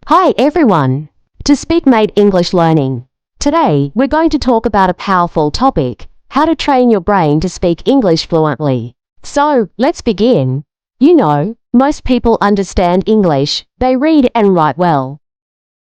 Hi everyone! To SpeakMate English Learning. Today, we're going to talk about a powerful topic, how to train your brain to speak English fluently. So, let's begin. You know, most people understand English, they read and write well.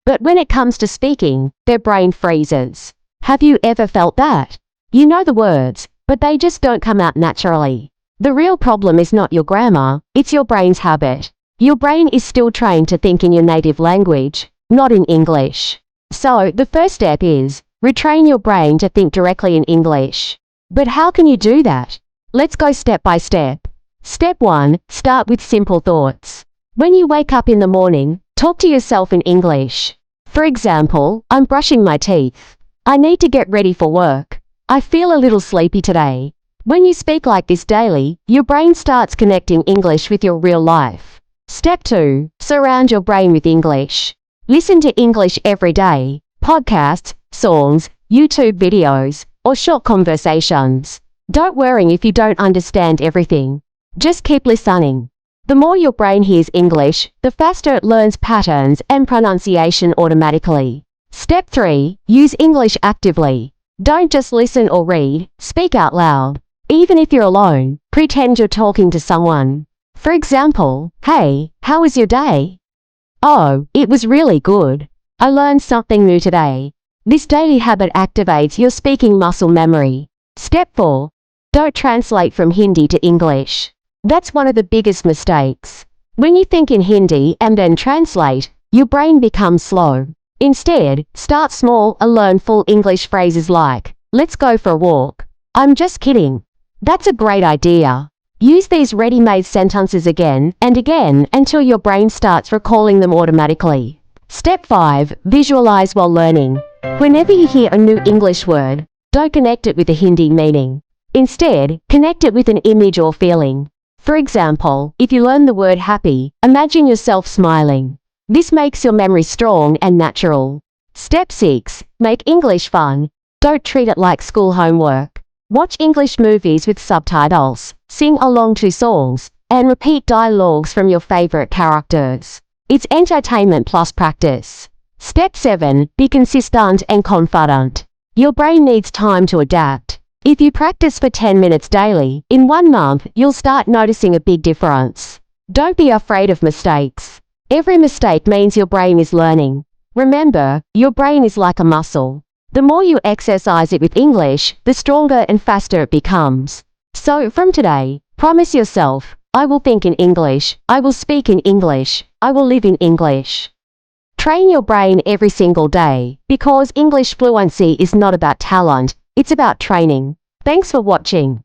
But when it comes to speaking, their brain freezes. Have you ever felt that? You know the words, but they just don't come out naturally. The real problem is not your grammar, it's your brain's habit. Your brain is still trained to think in your native language, not in English. So, the first step is, retrain your brain to think directly in English. But how can you do that? Let's go step by step. Step 1, start with simple thoughts. When you wake up in the morning, talk to yourself in English. For example, I'm brushing my teeth. I need to get ready for work. I feel a little sleepy today. When you speak like this daily, your brain starts connecting English with your real life. Step 2, surround your brain with English. Listen to English every day, podcasts, songs, YouTube videos, or short conversations. Don't worry if you don't understand everything. Just keep listening. The more your brain hears English, the faster it learns patterns and pronunciation automatically. Step 3, use English actively. Don't just listen or read, speak out loud. Even if you're alone, pretend you're talking to someone. For example, hey, how was your day? Oh, it was really good. I learned something new today. This daily habit activates your speaking muscle memory. Step 4. Don't translate from Hindi to English. That's one of the biggest mistakes. When you think in Hindi and then translate, your brain becomes slow. Instead, start small and learn full English phrases like, let's go for a walk. I'm just kidding. That's a great idea. Use these ready-made sentences again and again until your brain starts recalling them automatically. Step 5. Visualize while learning. Whenever you hear a new English word, don't connect it with a Hindi meaning. Instead, connect it with an image or feeling. For example, if you learn the word happy, imagine yourself smiling. This makes your memory strong and natural. Step 6. Make English fun. Don't treat it like school homework. Watch English movies with subtitles, sing along to songs, and repeat dialogues from your favorite characters. It's entertainment plus practice. Step 7. Be consistent and confident. Your brain needs time to adapt. If you practice for 10 minutes daily, in 1 month, you'll start noticing a big difference. Don't be afraid of mistakes. Every mistake means your brain is learning. Remember, your brain is like a muscle. The more you exercise it with English, the stronger and faster it becomes. So, from today, promise yourself, I will think in English, I will speak in English, I will live in English. Train your brain every single day, because English fluency is not about talent, it's about training. Thanks for watching.